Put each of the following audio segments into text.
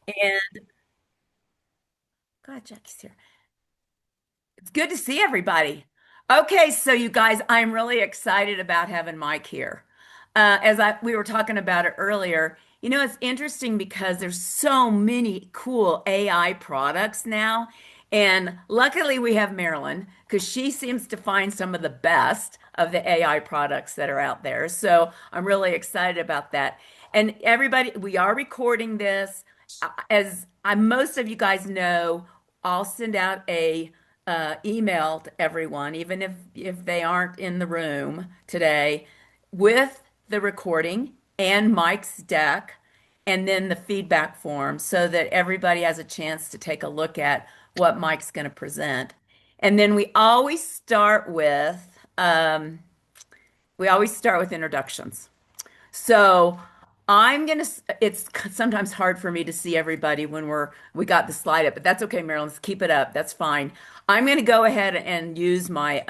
And God, Jackie's here. It's good to see everybody. Okay, so you guys, I'm really excited about having Mike here. We were talking about it earlier, it's interesting because there's so many cool AI products now. And luckily we have Marilyn because she seems to find some of the best of the AI products that are out there. So I'm really excited about that. And everybody, we are recording this. Most of you guys know, I'll send out a email to everyone, even if they aren't in the room today, with the recording and Mike's deck, and then the feedback form, so that everybody has a chance to take a look at what Mike's going to present. And then we always start with introductions. So it's sometimes hard for me to see everybody when we got the slide up, but that's okay, Marilyn. Let's keep it up. That's fine. I'm gonna go ahead and use my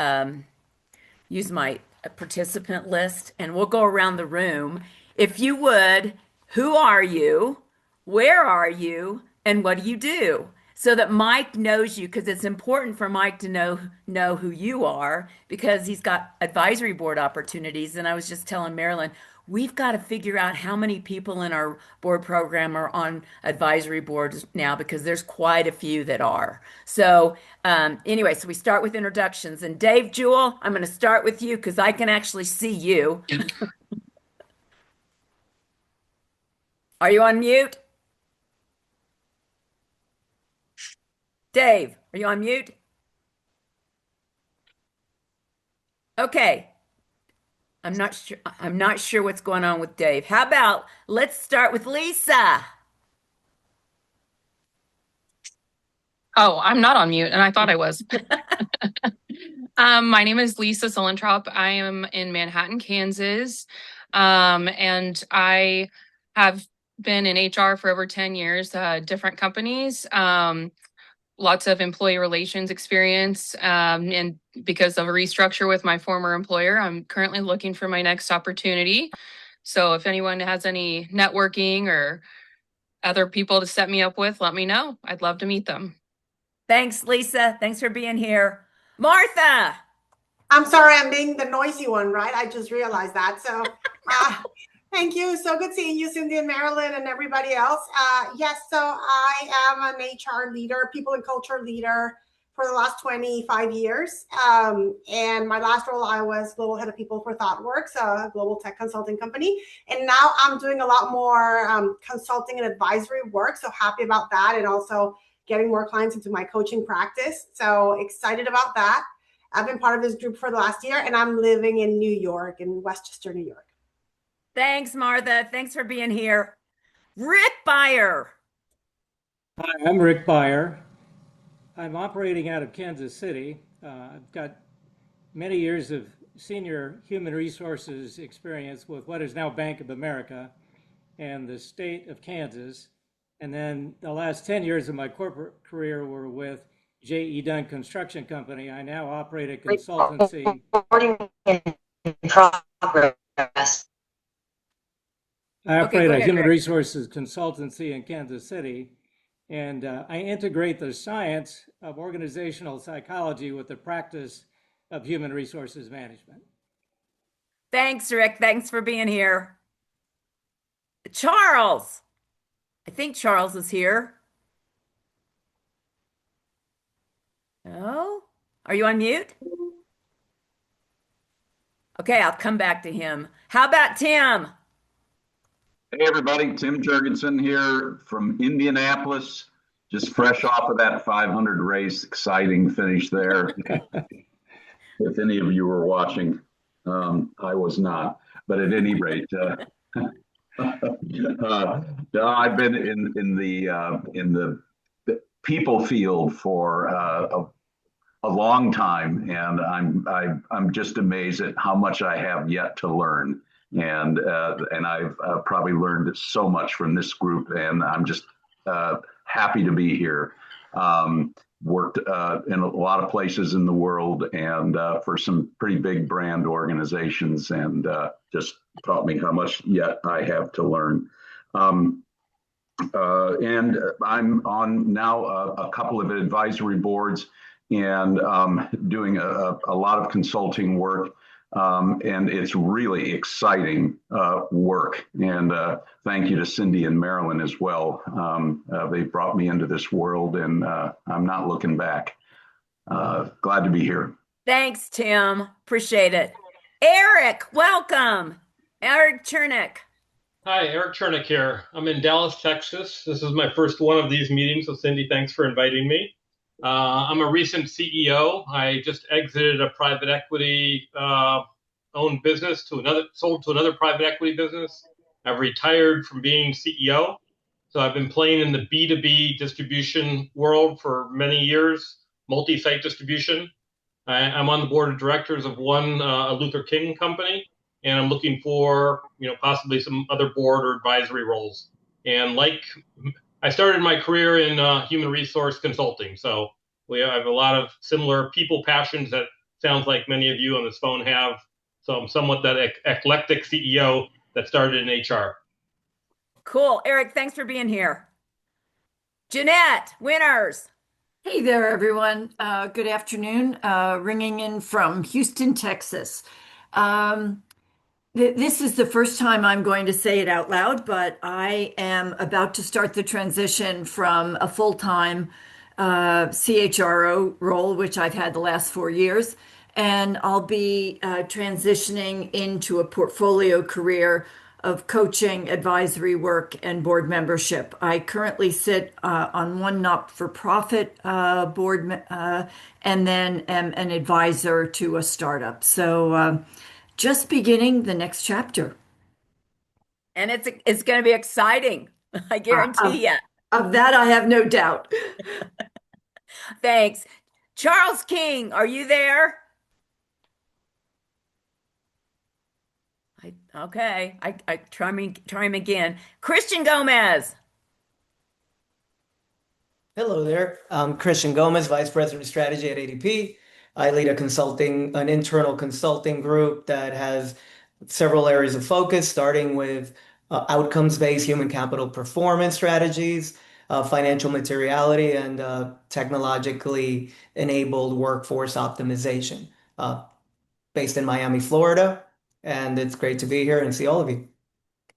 participant list, and we'll go around the room. If you would, who are you? Where are you? And what do you do? So that Mike knows you, because it's important for Mike to know who you are, because he's got advisory board opportunities. And I was just telling Marilyn, we've got to figure out how many people in our board program are on advisory boards now, because there's quite a few that are. So anyway, so we start with introductions. And Dave Jewell, I'm going to start with you because I can actually see you. Are you on mute? Dave, are you on mute? Okay. I'm not sure what's going on with Dave. How about let's start with Lisa? Oh, I'm not on mute, and I thought I was. My name is Lisa Sulentrop. I am in Manhattan, Kansas, and I have been in HR for over 10 years, different companies, lots of employee relations experience, and because of a restructure with my former employer, I'm currently looking for my next opportunity. So if anyone has any networking or other people to set me up with, let me know. I'd love to meet them. Thanks, Lisa. Thanks for being here. Martha. I'm sorry, I'm being the noisy one, right? I just realized that. So, uh, thank you. So good seeing you, Cindy and Marilyn, and everybody else. Yes, so I am an HR leader, people and culture leader for the last 25 years. And my last role, I was global head of people for ThoughtWorks, a global tech consulting company. And now I'm doing a lot more consulting and advisory work. So happy about that. And also getting more clients into my coaching practice. So excited about that. I've been part of this group for the last year, and I'm living in New York, in Westchester, New York. Thanks, Martha. Thanks for being here. Rick Byer. Hi, I'm Rick Byer. I'm operating out of Kansas City. I've got many years of senior human resources experience with what is now Bank of America and the state of Kansas. And then the last 10 years of my corporate career were with J.E. Dunn Construction Company. I now operate a consultancy. Recording in progress. I operate a human resources consultancy in Kansas City, and I integrate the science of organizational psychology with the practice of human resources management. Thanks, Rick. Thanks for being here. Charles. I think Charles is here. Oh, are you on mute? Okay, I'll come back to him. How about Tim? Hey everybody, Tim Jurgensen here from Indianapolis, just fresh off of that 500 race, exciting finish there. If any of you were watching, I was not, but at any rate, I've been in the people field for a long time, and I'm just amazed at how much I have yet to learn. And I've probably learned so much from this group, and I'm just happy to be here. Worked in a lot of places in the world, and for some pretty big brand organizations, and just taught me how much yet I have to learn. And I'm on now a couple of advisory boards and doing a lot of consulting work. And it's really exciting work. And thank you to Cindy and Marilyn as well. They brought me into this world, and I'm not looking back. Glad to be here. Thanks, Tim. Appreciate it. Eric, welcome. Eric Chernick. Hi, Eric Chernick here. I'm in Dallas, Texas. This is my first one of these meetings, so Cindy, thanks for inviting me. I'm a recent CEO. I just exited a private equity owned business sold to another private equity business. I've retired from being CEO. So I've been playing in the B2B distribution world for many years, multi-site distribution. I'm on the board of directors of one a Luther King company, and I'm looking for possibly some other board or advisory roles. And I started my career in human resource consulting, so we have a lot of similar people passions that sounds like many of you on this phone have. So I'm somewhat that eclectic CEO that started in HR. Cool. Eric, thanks for being here. Jeanette, winners. Hey there, everyone. Good afternoon. Ringing in from Houston, Texas. This is the first time I'm going to say it out loud, but I am about to start the transition from a full-time CHRO role, which I've had the last 4 years, and I'll be transitioning into a portfolio career of coaching, advisory work, and board membership. I currently sit on one not-for-profit board and then am an advisor to a startup. So just beginning the next chapter. And it's going to be exciting. I guarantee you. Of that, I have no doubt. Thanks. Charles King, are you there? Okay. I try him again. Christian Gomez. Hello there. I'm Christian Gomez, Vice President of Strategy at ADP. I lead an internal consulting group that has several areas of focus, starting with outcomes-based human capital performance strategies, financial materiality, and technologically enabled workforce optimization, based in Miami, Florida. And it's great to be here and see all of you.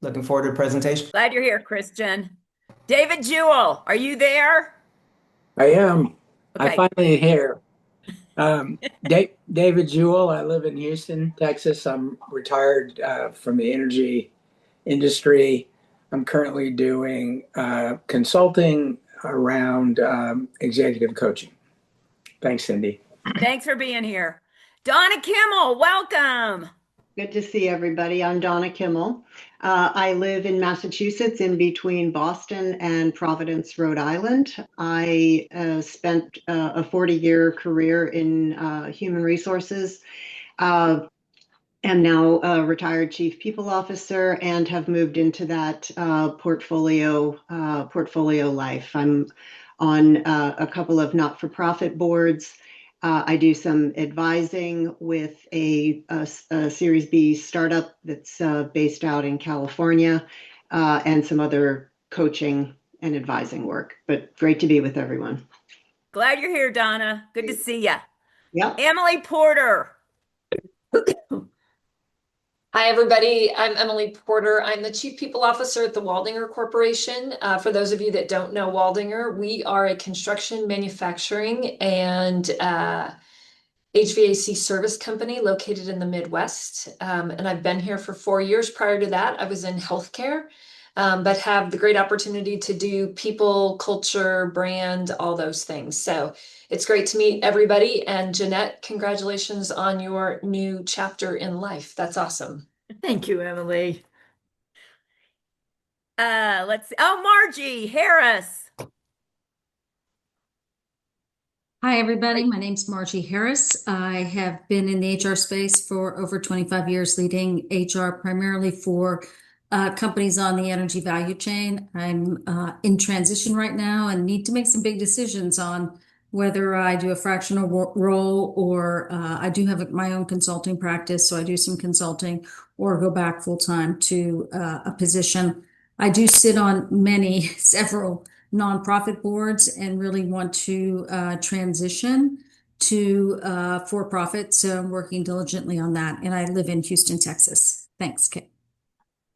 Looking forward to the presentation. Glad you're here, Christian. David Jewell, are you there? I am. Okay. I finally here. David Jewell. I live in Houston, Texas. I'm retired from the energy industry. I'm currently doing consulting around executive coaching. Thanks, Cindy. Thanks for being here. Donna Kimmel, welcome. Good to see everybody. I'm Donna Kimmel. I live in Massachusetts in between Boston and Providence, Rhode Island. I spent a 40-year career in human resources. Am now a retired chief people officer and have moved into that portfolio life. I'm on a couple of not-for-profit boards. I do some advising with a Series B startup that's based out in California, and some other coaching and advising work. But great to be with everyone. Glad you're here, Donna. Good to see you. Yep. Emily Porter. Hi, everybody. I'm Emily Porter. I'm the Chief People Officer at the Waldinger Corporation. For those of you that don't know Waldinger, we are a construction, manufacturing, and HVAC service company located in the Midwest. And I've been here for 4 years. Prior to that, I was in healthcare, but have the great opportunity to do people, culture, brand, all those things. So it's great to meet everybody. And Jeanette, congratulations on your new chapter in life. That's awesome. Thank you, Emily. Let's see. Oh, Margie Harris. Hi, everybody. My name's Margie Harris. I have been in the HR space for over 25 years, leading HR primarily for companies on the energy value chain. I'm in transition right now and need to make some big decisions on whether I do a fractional role or I do have my own consulting practice, so I do some consulting, or go back full time to a position. I do sit on several nonprofit boards and really want to transition to for profit. So I'm working diligently on that. And I live in Houston, Texas. Thanks, Kate.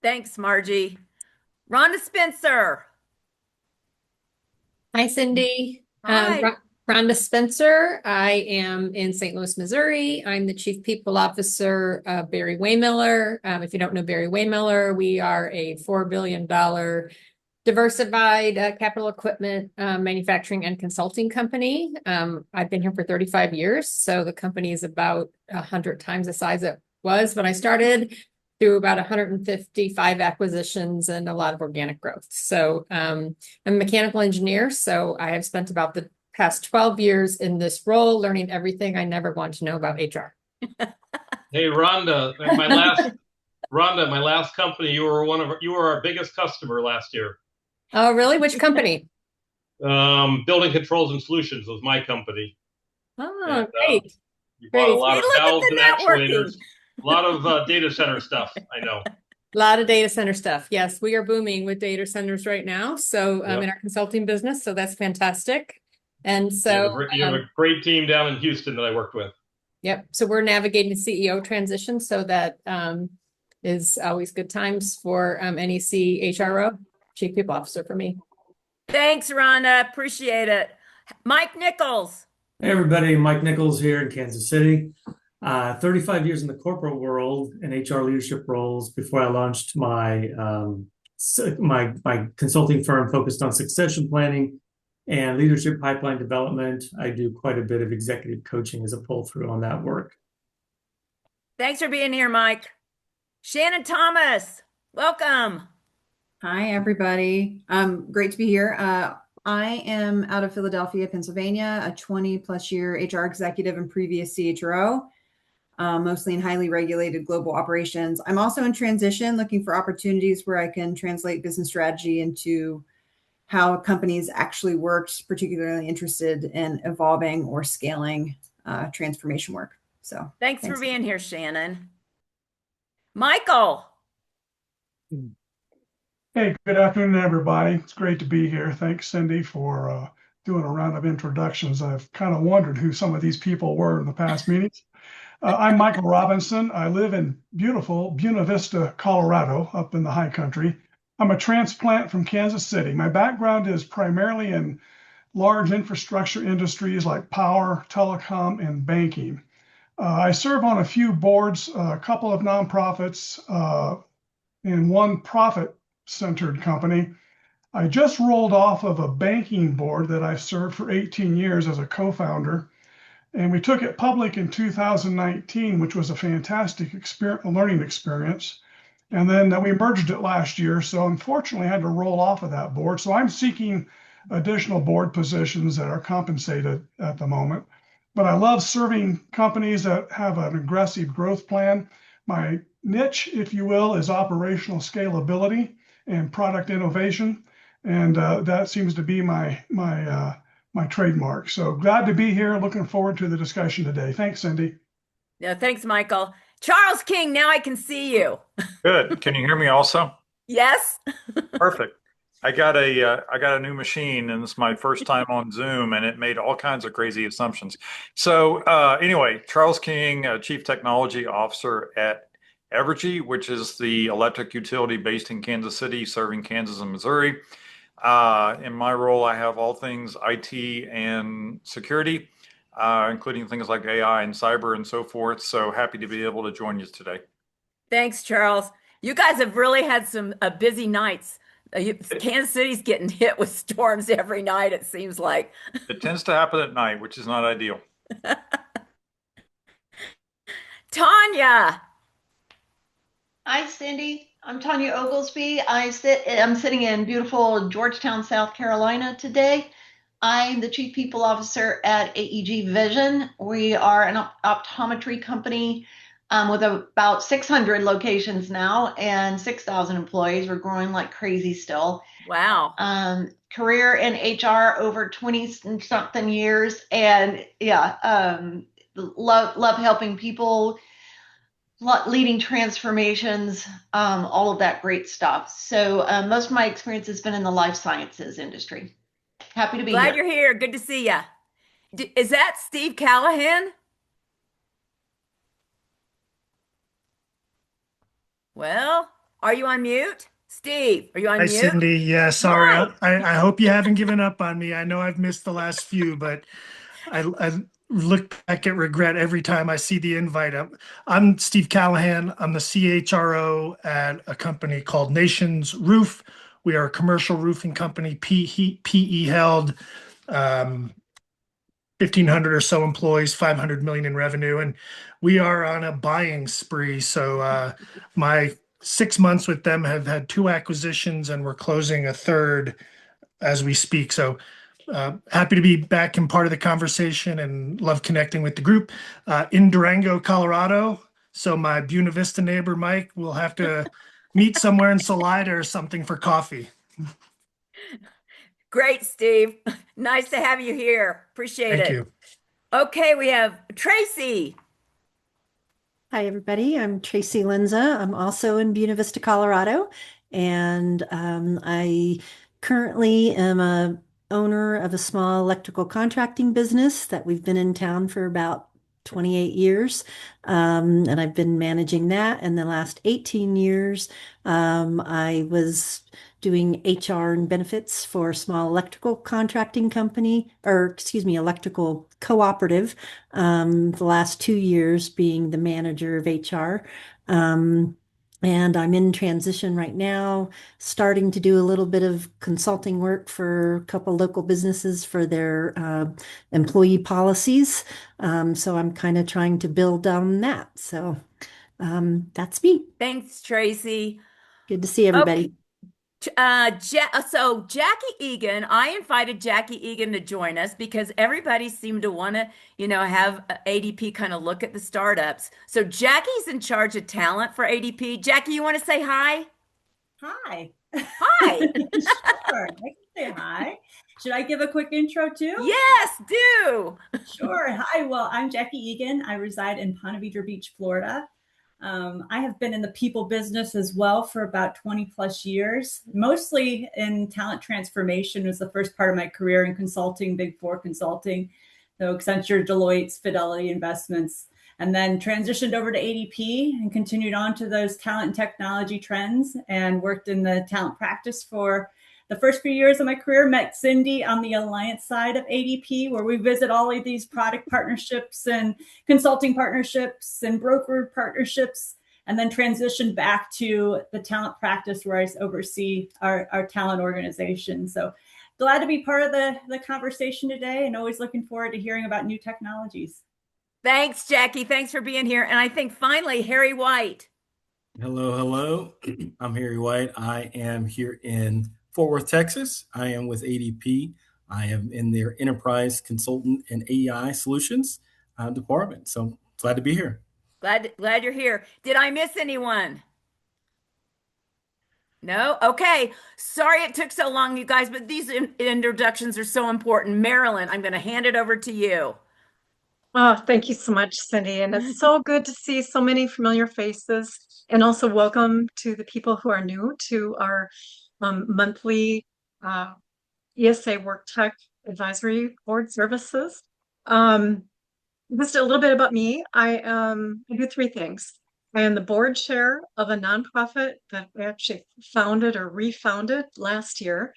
Thanks, Margie. Rhonda Spencer. Hi, Cindy. Hi. Rhonda Spencer. I am in St. Louis, Missouri. I'm the Chief People Officer of Barry Waymiller. If you don't know Barry Waymiller, we are a $4 billion diversified capital equipment manufacturing and consulting company. I've been here for 35 years, so the company is about 100 times the size it was when I started, through about 155 acquisitions and a lot of organic growth. So I'm a mechanical engineer, so I have spent about the past 12 years in this role, learning everything I never wanted to know about HR. Hey, Rhonda, my last company, you were our biggest customer last year. Oh, really? Which company? Building Controls and Solutions was my company. Oh, And, great. you bought a lot Hey, of look at valves the and networking. actuators, a lot of data center stuff, I know. A lot of data center stuff. Yes, we are booming with data centers right now. So Yep. in our consulting business, so that's fantastic. And You so have a great team down in Houston that I worked with. yep. So we're navigating the CEO transition, so that is always good times for NEC HRO, Chief People Officer for me. Thanks, Rhonda. Appreciate it. Mike Nichols. Hey everybody, Mike Nichols here in Kansas City. 35 years in the corporate world in HR leadership roles before I launched my consulting firm focused on succession planning and leadership pipeline development. I do quite a bit of executive coaching as a pull through on that work. Thanks for being here, Mike. Shannon Thomas, welcome. Hi, everybody. Great to be here. I am out of Philadelphia, Pennsylvania, a 20+ year HR executive and previous CHRO, mostly in highly regulated global operations. I'm also in transition, looking for opportunities where I can translate business strategy into how companies actually worked, particularly interested in evolving or scaling transformation work. So thanks for being here, Shannon. Michael. Hey, good afternoon, everybody. It's great to be here. Thanks, Cindy, for doing a round of introductions. I've kind of wondered who some of these people were in the past meetings. I'm Michael Robinson. I live in beautiful Buena Vista, Colorado, up in the high country. I'm a transplant from Kansas City. My background is primarily in large infrastructure industries like power, telecom, and banking. I serve on a few boards, a couple of nonprofits, and one profit-centered company. I just rolled off of a banking board that I served for 18 years as a co-founder, and we took it public in 2019, which was a fantastic learning experience. And then we merged it last year, so unfortunately I had to roll off of that board. So I'm seeking additional board positions that are compensated at the moment. But I love serving companies that have an aggressive growth plan. My niche, if you will, is operational scalability and product innovation, and that seems to be my trademark. So glad to be here. Looking forward to the discussion today. Thanks, Cindy. Yeah, thanks, Michael. Charles King, now I can see you. Good. Can you hear me also? Yes. Perfect. I got a new machine, and it's my first time on Zoom, and it made all kinds of crazy assumptions. So anyway, Charles King, Chief Technology Officer at Evergy, which is the electric utility based in Kansas City, serving Kansas and Missouri. In my role, I have all things IT and security, including things like AI and cyber and so forth. So happy to be able to join you today. Thanks, Charles. You guys have really had some busy nights. Kansas City's getting hit with storms every night, it seems like. It tends to happen at night, which is not ideal. Tanya. Hi, Cindy. I'm Tanya Oglesby. I'm sitting in beautiful Georgetown, South Carolina today. I'm the Chief People Officer at AEG Vision. We are an optometry company with about 600 locations now and 6,000 employees. We're growing like crazy still. Wow. Career in HR over 20-something years. And yeah, love helping people leading transformations, all of that great stuff. So most of my experience has been in the life sciences industry. Happy to be Glad here. you're here. Good to see you. Is that Steve Callahan? Well, are you on mute? Steve, are you on Hi, mute? Cindy. Yeah, sorry. Hi. I hope you haven't given up on me. I know I've missed the last few, but I look back at regret every time I see the invite. I'm Steve Callahan. I'm the CHRO at a company called Nations Roof. We are a commercial roofing company, PE held, 1,500 or so employees, 500 million in revenue, and we are on a buying spree. So my 6 months with them have had two acquisitions, and we're closing a third as we speak. So happy to be back and part of the conversation, and love connecting with the group in Durango, Colorado. So my Buena Vista neighbor Mike will have to meet somewhere in Salida or something for coffee. Great, Steve. Nice to have you here. Appreciate Thank it. you. Okay, we have Tracy. Hi, everybody. I'm Tracy Linza. I'm also in Buena Vista, Colorado, and I currently am a owner of a small electrical contracting business that we've been in town for about 28 years, and I've been managing that. And the last 18 years, I was doing HR and benefits for a small electrical contracting company, or excuse me, electrical cooperative. The last 2 years being the manager of HR. And I'm in transition right now, starting to do a little bit of consulting work for a couple local businesses for their employee policies. So I'm kind of trying to build on that. So that's me. Thanks, Tracy. Good to see everybody. So Jackie Egan, I invited Jackie Egan to join us because everybody seemed to want to, have ADP kind of look at the startups. So Jackie's in charge of talent for ADP. Jackie, you want to say hi? Hi. Hi. Sure. I can say hi. Should I give a quick intro too? Yes, do. Sure. Hi. Well, I'm Jackie Egan. I reside in Ponte Vedra Beach, Florida. I have been in the people business as well for about 20 plus years, mostly in talent transformation was the first part of my career in consulting, Big Four consulting, so Accenture, Deloitte's, Fidelity Investments, and then transitioned over to ADP and continued on to those talent and technology trends and worked in the talent practice for the first few years of my career. Met Cindy on the alliance side of ADP, where we visit all of these product partnerships and consulting partnerships and broker partnerships, and then transitioned back to the talent practice where I oversee our talent organization. So glad to be part of the conversation today, and always looking forward to hearing about new technologies. Thanks, Jackie. Thanks for being here. And I think finally, Harry White. Hello, hello. I'm Harry White. I am here in Fort Worth, Texas. I am with ADP. I am in their enterprise consultant and AI solutions department. So glad to be here. Glad you're here. Did I miss anyone? No? Okay. Sorry it took so long, you guys, but these introductions are so important. Marilyn, I'm going to hand it over to you. Oh, thank you so much, Cindy. And it's so good to see so many familiar faces. And also welcome to the people who are new to our monthly ESA WorkTech Advisory Board Services. Just a little bit about me. I do three things. I am the board chair of a nonprofit that we actually founded or refounded last year.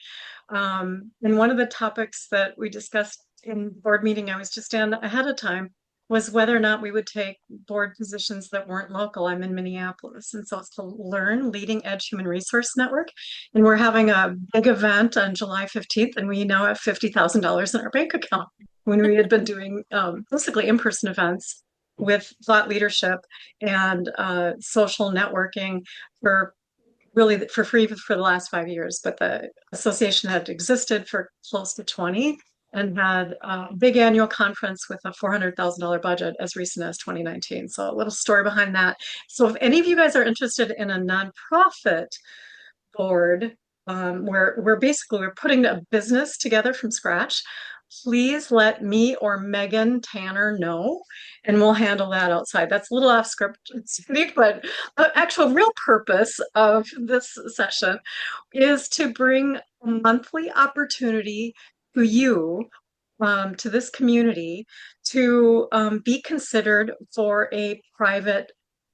And one of the topics that we discussed in the board meeting I was just in ahead of time was whether or not we would take board positions that weren't local. I'm in Minneapolis, and so it's called Learn Leading Edge Human Resource Network. And we're having a big event on July 15th, and we now have $50,000 in our bank account when we had been doing basically in-person events with thought leadership and social networking for really for free for the last 5 years. But the association had existed for close to 20 and had a big annual conference with a $400,000 budget as recent as 2019. So a little story behind that. So if any of you guys are interested in a nonprofit board, where we're putting a business together from scratch, please let me or Megan Tanner know, and we'll handle that outside. That's a little off script, but the actual real purpose of this session is to bring a monthly opportunity to you, to this community, to be considered for a private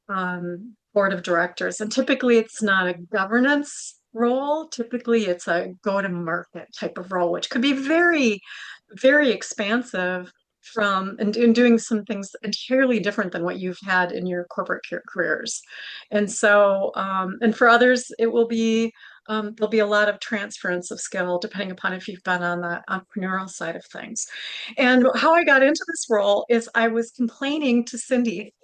board of directors. And typically it's not a governance role. Typically it's a go-to-market type of role, which could be very, very expansive from and doing some things entirely different than what you've had in your corporate careers. And so, and for others, it will be there'll be a lot of transference of skill depending upon if you've been on the entrepreneurial side of things. And how I got into this role is I was complaining to Cindy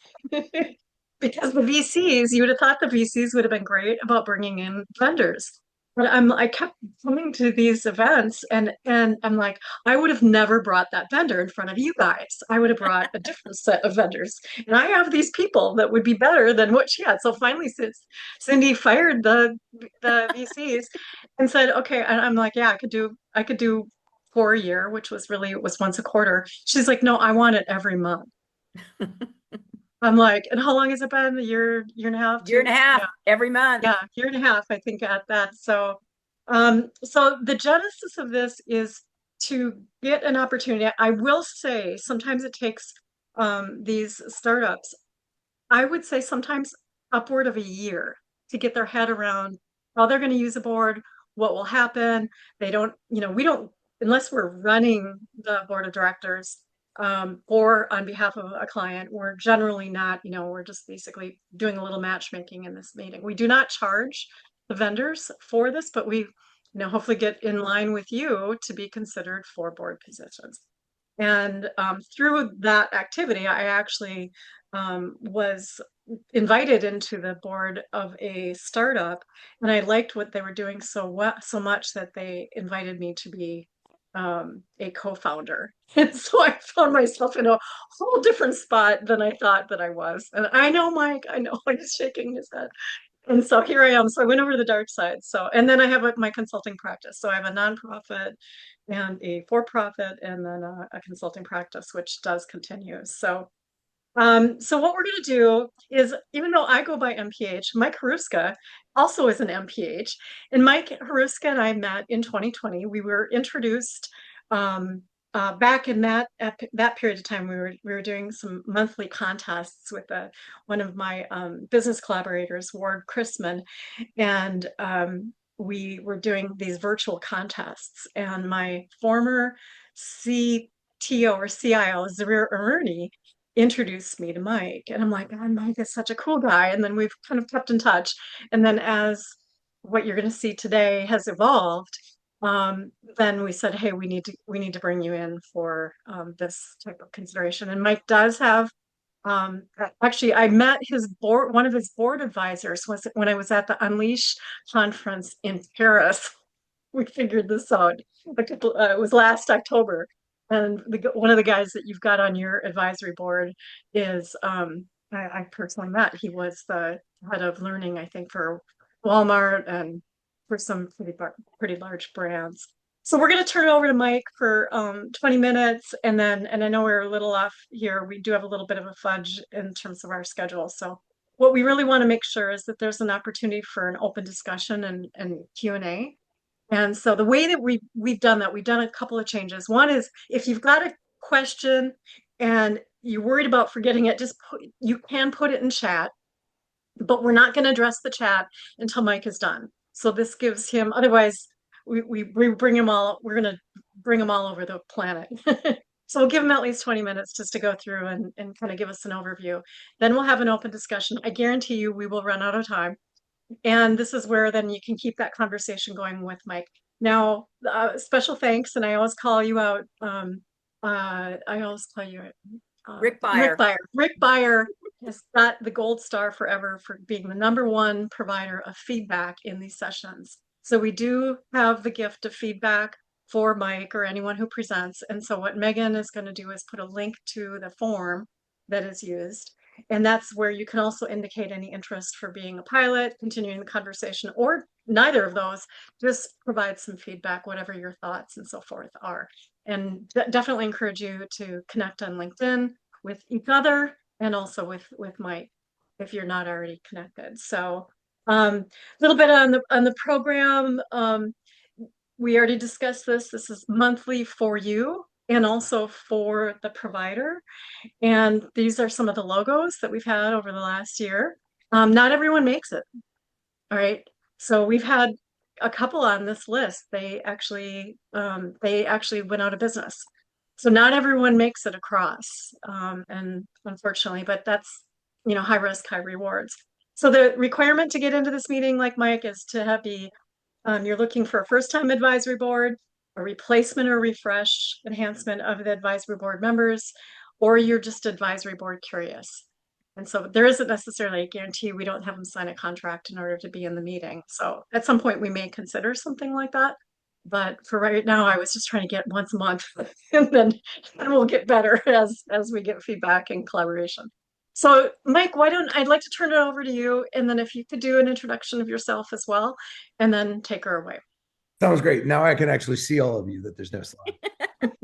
because the VCs, you would have thought the VCs would have been great about bringing in vendors. But I kept coming to these events and I'm like, I would have never brought that vendor in front of you guys. I would have brought a different set of vendors. And I have these people that would be better than what she had. So finally, since Cindy fired the VCs and said, okay, and I'm like, yeah, I could do 4 a year, which was really, it was once a quarter. She's like, no, I want it every month. I'm like, and how long has it been? A year, year and a half? Year and a half, Yeah. every month. Yeah, year and a half, I think, at that. So, so the genesis of this is to get an opportunity. I will say sometimes it takes these startups, I would say sometimes upward of a year to get their head around how they're going to use a board, what will happen. They don't, we don't, unless we're running the board of directors or on behalf of a client, we're generally not, we're just basically doing a little matchmaking in this meeting. We do not charge the vendors for this, but we, hopefully get in line with you to be considered for board positions. And through that activity, I actually was invited into the board of a startup, and I liked what they were doing so much that they invited me to be a co-founder. And so I found myself in a whole different spot than I thought that I was. And I know, Mike, I know he's shaking his head. And so here I am. So I went over to the dark side. So, and then I have my consulting practice. So I have a nonprofit and a for-profit and then a consulting practice, which does continue. So so what we're going to do is, even though I go by MPH, Mike Haruska also is an MPH. And Mike Haruska and I met in 2020. We were introduced back in that period of time. We were doing some monthly contests with one of my business collaborators, Ward Chrisman, and we were doing these virtual contests. And my former CTO or CIO, Zarir Aruni, introduced me to Mike. And I'm like, God, Mike is such a cool guy. And then we've kind of kept in touch. And then as what you're going to see today has evolved, then we said, hey, we need to bring you in for this type of consideration. And Mike does have actually, I met one of his board advisors when I was at the Unleash conference in Paris. We figured this out. It was last October. And one of the guys that you've got on your advisory board is, I personally met. He was the head of learning, I think, for Walmart and for some pretty large brands. So we're going to turn it over to Mike for 20 minutes. And I know we're a little off here. We do have a little bit of a fudge in terms of our schedule. So what we really want to make sure is that there's an opportunity for an open discussion and Q&A. And so the way that we've done that, we've done a couple of changes. One is if you've got a question and you're worried about forgetting it, you can put it in chat, but we're not going to address the chat until Mike is done. So this gives him, otherwise we bring him all, we're going to bring him all over the planet. So we'll give him at least 20 minutes just to go through and kind of give us an overview. Then we'll have an open discussion. I guarantee you we will run out of time. And this is where then you can keep that conversation going with Mike. Now, special thanks, and I always call you out. I always call you Rick Beyer. Rick Beyer has got the gold star forever for being the #1 provider of feedback in these sessions. So we do have the gift of feedback for Mike or anyone who presents. And so what Megan is going to do is put a link to the form that is used. And that's where you can also indicate any interest for being a pilot, continuing the conversation, or neither of those, just provide some feedback, whatever your thoughts and so forth are. And definitely encourage you to connect on LinkedIn with each other and also with Mike if you're not already connected. So a little bit on the program. We already discussed this. This is monthly for you and also for the provider. And these are some of the logos that we've had over the last year. Not everyone makes it. All right. So we've had a couple on this list. They actually went out of business. So not everyone makes it across. And unfortunately, but that's, high risk, high rewards. So the requirement to get into this meeting, like Mike, is to have you're looking for a first-time advisory board, a replacement or refresh enhancement of the advisory board members, or you're just advisory board curious. And so there isn't necessarily a guarantee. We don't have them sign a contract in order to be in the meeting. So at some point we may consider something like that. But for right now, I was just trying to get once a month and then we'll get better as we get feedback and collaboration. So Mike, I'd like to turn it over to you. And then if you could do an introduction of yourself as well, and then take her away. Sounds great. Now I can actually see all of you, that there's no slide.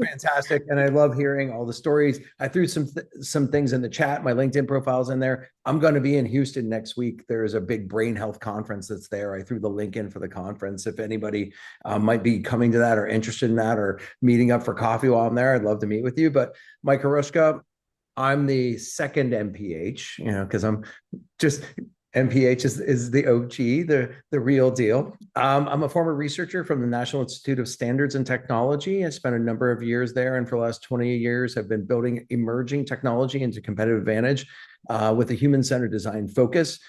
Fantastic. And I love hearing all the stories. I threw some things in the chat. My LinkedIn profile's in there. I'm going to be in Houston next week. There's a big brain health conference that's there. I threw the link in for the conference. If anybody might be coming to that or interested in that or meeting up for coffee while I'm there, I'd love to meet with you. But Mike Harushka, I'm the second MPH, because I'm just MPH is the OG, the real deal. I'm a former researcher from the National Institute of Standards and Technology. I spent a number of years there, and for the last 20 years, have been building emerging technology into competitive advantage with a human-centered design focus,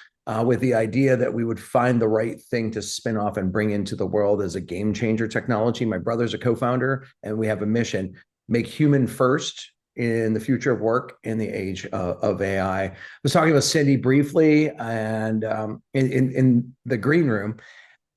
with the idea that we would find the right thing to spin off and bring into the world as a game changer technology. My brother's a co-founder, and we have a mission: make human first in the future of work in the age of AI. I was talking with Cindy briefly, and in the green room,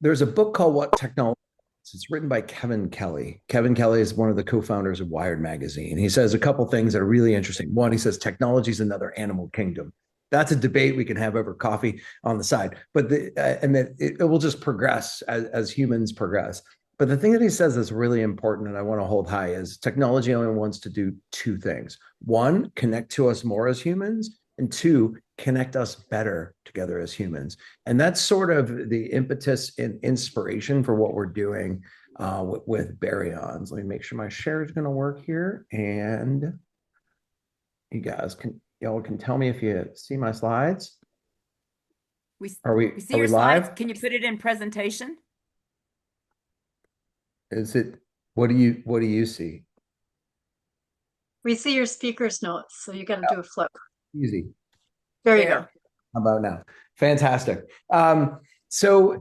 there's a book called What Technology Is. It's written by Kevin Kelly. Kevin Kelly is one of the co-founders of Wired magazine. He says a couple things that are really interesting. One, he says technology is another animal kingdom. That's a debate we can have over coffee on the side, but and that it will just progress as humans progress. But the thing that he says is really important, and I want to hold high, is technology only wants to do two things. One, connect to us more as humans, and two, connect us better together as humans. And that's sort of the impetus and inspiration for what we're doing with Baryons. Let me make sure my share is going to work here. And y'all can tell me if you see my slides. Are we your live? slides. Can you put it in presentation? Is it, what do you see? We see your speaker's notes, so you got to do a flip. Easy. There you go. How about now? Fantastic. So,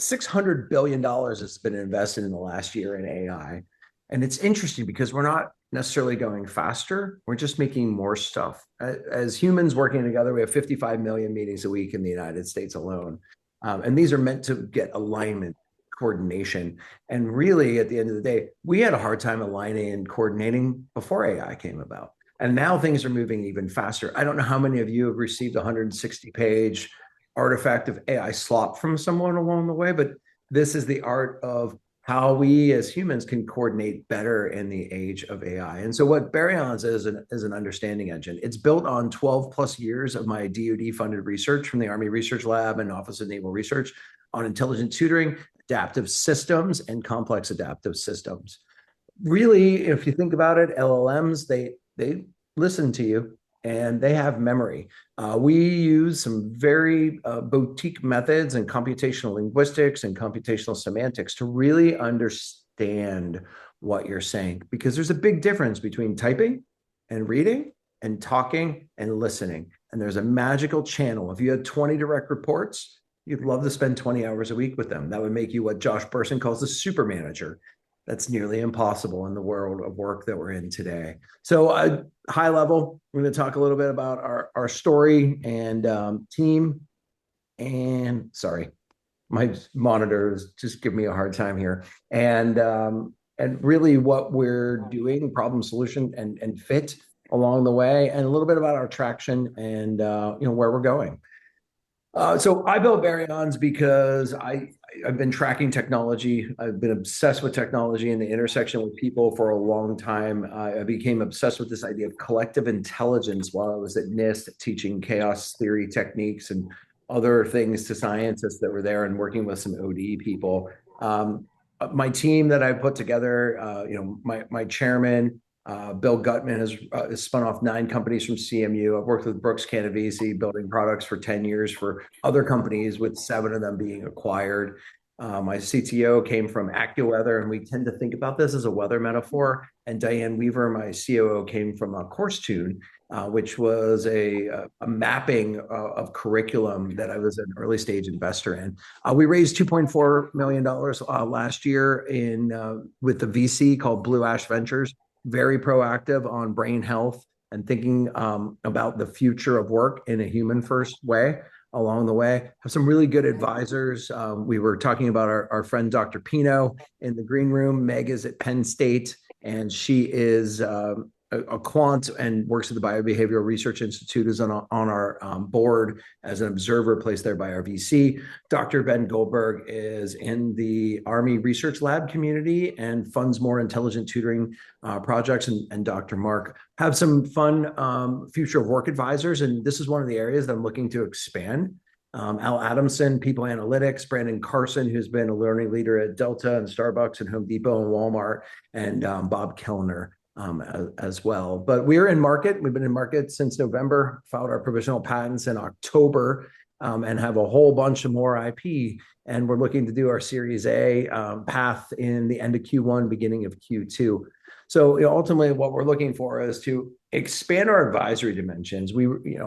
$600 billion has been invested in the last year in AI. And it's interesting because we're not necessarily going faster. We're just making more stuff. As humans working together, we have 55 million meetings a week in the United States alone. And these are meant to get alignment, coordination. And really, at the end of the day, we had a hard time aligning and coordinating before AI came about. And now things are moving even faster. I don't know how many of you have received a 160-page artifact of AI slop from someone along the way, but this is the art of how we as humans can coordinate better in the age of AI. And so what Baryons is an understanding engine. It's built on 12 plus years of my DoD funded research from the Army Research Lab and Office of Naval Research on intelligent tutoring, adaptive systems, and complex adaptive systems. Really, if you think about it, LLMs, they listen to you and they have memory. We use some very boutique methods and computational linguistics and computational semantics to really understand what you're saying, because there's a big difference between typing and reading and talking and listening. And there's a magical channel. If you had 20 direct reports, you'd love to spend 20 hours a week with them. That would make you what Josh Bersin calls a super manager. That's nearly impossible in the world of work that we're in today. So high level, we're going to talk a little bit about our story and team. And sorry, my monitor is just giving me a hard time here. And really what we're doing, problem solution and fit along the way, and a little bit about our traction and where we're going. So I built Baryons because I've been tracking technology. I've been obsessed with technology and the intersection with people for a long time. I became obsessed with this idea of collective intelligence while I was at NIST teaching chaos theory techniques and other things to scientists that were there and working with some OD people. My team that I put together, my chairman, Bill Gutman has spun off 9 companies from CMU. I've worked with Brooks Canavese building products for 10 years for other companies, with 7 of them being acquired. My CTO came from AccuWeather, and we tend to think about this as a weather metaphor. And Diane Weaver, my COO, came from CourseTune, which was a mapping of curriculum that I was an early stage investor in. We raised $2.4 million last year with the VC called Blue Ash Ventures. Very proactive on brain health and thinking about the future of work in a human first way along the way. Have some really good advisors. We were talking about our friend Dr. Pino in the green room. Meg is at Penn State, and she is a quant and works at the Biobehavioral Research Institute, is on our board as an observer placed there by our VC. Dr. Ben Goldberg is in the Army Research Lab community and funds more intelligent tutoring projects. And Dr. Mark have some fun future of work advisors. And this is one of the areas that I'm looking to expand. Al Adamson, People Analytics, Brandon Carson, who's been a learning leader at Delta and Starbucks and Home Depot and Walmart, and Bob Kellner as well. But we're in market. We've been in market since November, filed our provisional patents in October, and have a whole bunch of more IP. And we're looking to do our Series A path in the end of Q1, beginning of Q2. So ultimately, what we're looking for is to expand our advisory dimensions.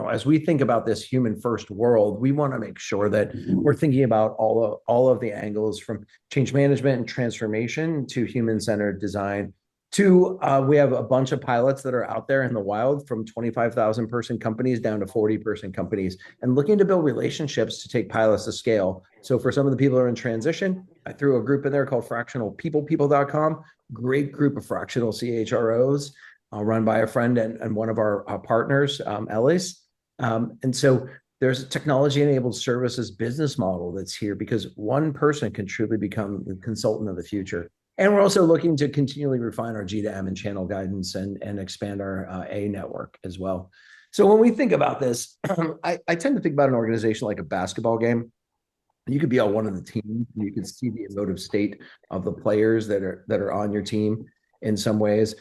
As we think about this human first world, we want to make sure that we're thinking about all of the angles, from change management and transformation to human-centered design. We have a bunch of pilots that are out there in the wild, from 25,000 person companies down to 40-person companies, and looking to build relationships to take pilots to scale. So for some of the people who are in transition, I threw a group in there called fractionalpeople.com. Great group of fractional CHROs run by a friend and one of our partners, Ellis. And so there's a technology-enabled services business model that's here because one person can truly become the consultant of the future. And we're also looking to continually refine our G to M and channel guidance and expand our A network as well. So when we think about this, I tend to think about an organization like a basketball game. You could be on one of the teams, and you can see the emotive state of the players that are on your team in some ways.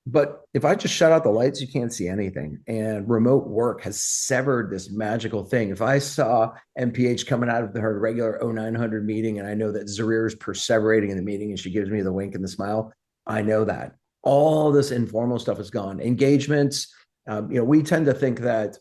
But if I just shut out the lights, you can't see anything. And remote work has severed this magical thing. If I saw MPH coming out of her regular 0900 meeting, and I know that Zarir is perseverating in the meeting and she gives me the wink and the smile, I know that. All this informal stuff is gone. Engagements, we tend to think that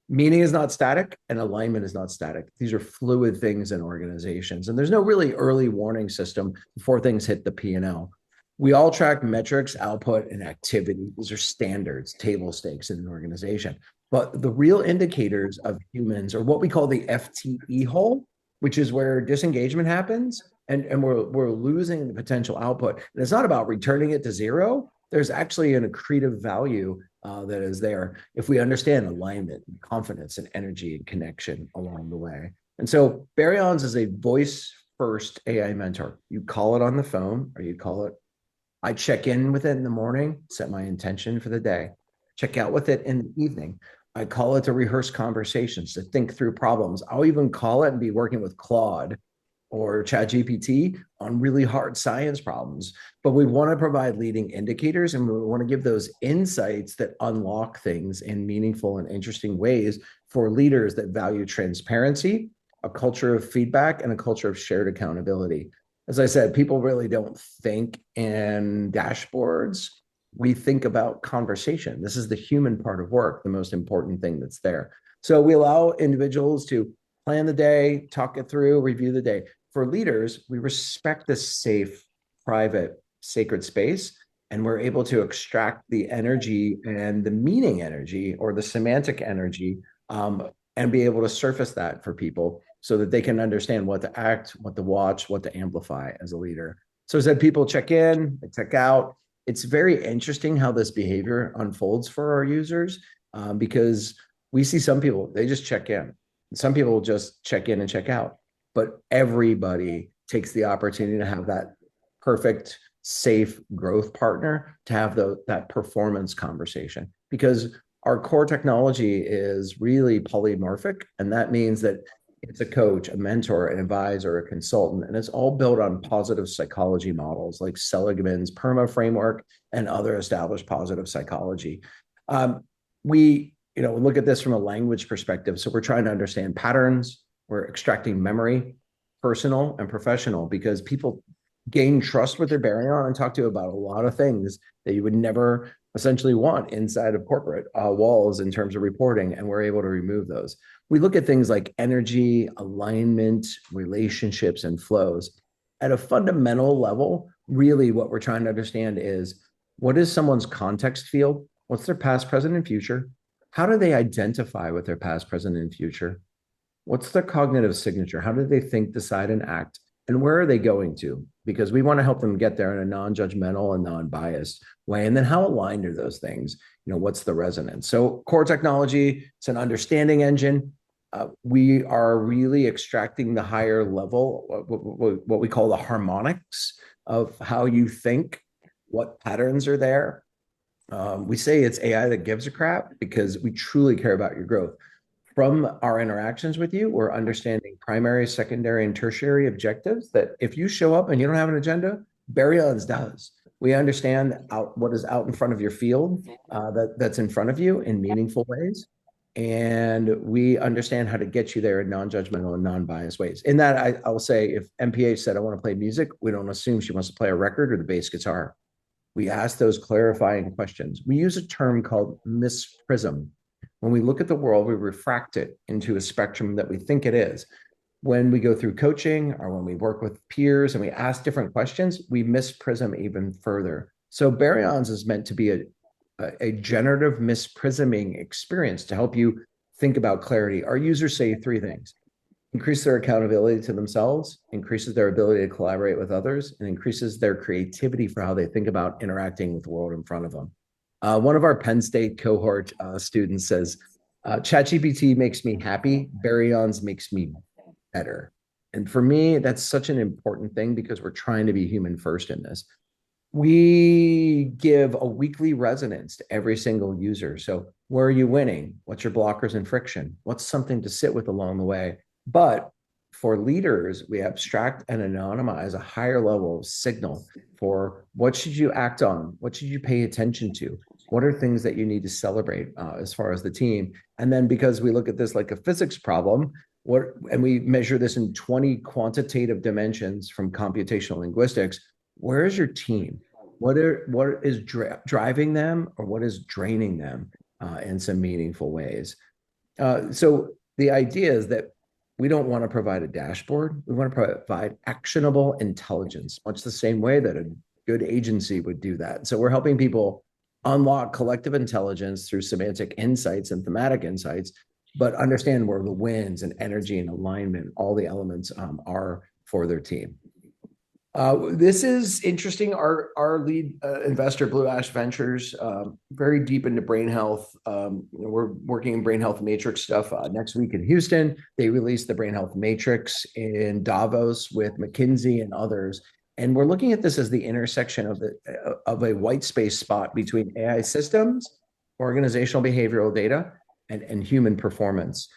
meaning is not static and alignment is not static. These are fluid things in organizations. And there's no really early warning system before things hit the P&L. We all track metrics, output, and activity. These are standards, table stakes in an organization. But the real indicators of humans are what we call the FTE hole, which is where disengagement happens and we're losing the potential output. And it's not about returning it to zero. There's actually an accretive value that is there if we understand alignment and confidence and energy and connection along the way. And so Baryons is a voice-first AI mentor. You call it on the phone, or you call it. I check in with it in the morning, set my intention for the day, check out with it in the evening. I call it to rehearse conversations, to think through problems. I'll even call it and be working with Claude or ChatGPT on really hard science problems. But we want to provide leading indicators, and we want to give those insights that unlock things in meaningful and interesting ways for leaders that value transparency, a culture of feedback, and a culture of shared accountability. As I said, people really don't think in dashboards. We think about conversation. This is the human part of work, the most important thing that's there. So we allow individuals to plan the day, talk it through, review the day. For leaders, we respect this safe, private, sacred space, and we're able to extract the energy and the meaning energy or the semantic energy and be able to surface that for people so that they can understand what to act, what to watch, what to amplify as a leader. So as I said, people check in, they check out. It's very interesting how this behavior unfolds for our users because we see some people, they just check in. Some people just check in and check out, but everybody takes the opportunity to have that perfect, safe growth partner, to have that performance conversation, because our core technology is really polymorphic. And that means that it's a coach, a mentor, an advisor, a consultant, and it's all built on positive psychology models like Seligman's PERMA framework and other established positive psychology. We look at this from a language perspective. So we're trying to understand patterns. We're extracting memory, personal and professional, because people gain trust with their Baryon and talk to you about a lot of things that you would never essentially want inside of corporate walls in terms of reporting, and we're able to remove those. We look at things like energy, alignment, relationships, and flows. At a fundamental level, really what we're trying to understand is, what is someone's context field? What's their past, present, and future? How do they identify with their past, present, and future? What's their cognitive signature? How do they think, decide, and act? And where are they going to? Because we want to help them get there in a non-judgmental and non-biased way. And then how aligned are those things? What's the resonance? So core technology, it's an understanding engine. We are really extracting the higher level, what we call the harmonics of how you think, what patterns are there. We say it's AI that gives a crap, because we truly care about your growth. From our interactions with you, we're understanding primary, secondary, and tertiary objectives, that if you show up and you don't have an agenda, Baryons does. We understand what is out in front of your field, that's in front of you in meaningful ways. And we understand how to get you there in non-judgmental and non-biased ways. In that, I'll say, if MPH said, I want to play music, we don't assume she wants to play a record or the bass guitar. We ask those clarifying questions. We use a term called misprism. When we look at the world, we refract it into a spectrum that we think it is. When we go through coaching, or when we work with peers and we ask different questions, we misprism even further. So Baryons is meant to be a generative misprisming experience to help you think about clarity. Our users say three things: increase their accountability to themselves, increases their ability to collaborate with others, and increases their creativity for how they think about interacting with the world in front of them. One of our Penn State cohort students says, ChatGPT makes me happy, Baryons makes me better. And for me, that's such an important thing, because we're trying to be human first in this. We give a weekly resonance to every single user. So where are you winning? What's your blockers and friction? What's something to sit with along the way? But for leaders, we abstract and anonymize a higher level of signal for what should you act on? What should you pay attention to? What are things that you need to celebrate as far as the team? And then, because we look at this like a physics problem, and we measure this in 20 quantitative dimensions from computational linguistics, where is your team? What is driving them, or what is draining them in some meaningful ways? So the idea is that we don't want to provide a dashboard. We want to provide actionable intelligence, much the same way that a good agency would do that. So we're helping people unlock collective intelligence through semantic insights and thematic insights, but understand where the wins and energy and alignment, all the elements are for their team. This is interesting. Our lead investor, Blue Ash Ventures, very deep into brain health. We're working in brain health matrix stuff next week in Houston. They released the brain health matrix in Davos with McKinsey and others. And we're looking at this as the intersection of a white space spot between AI systems, organizational behavioral data, and human performance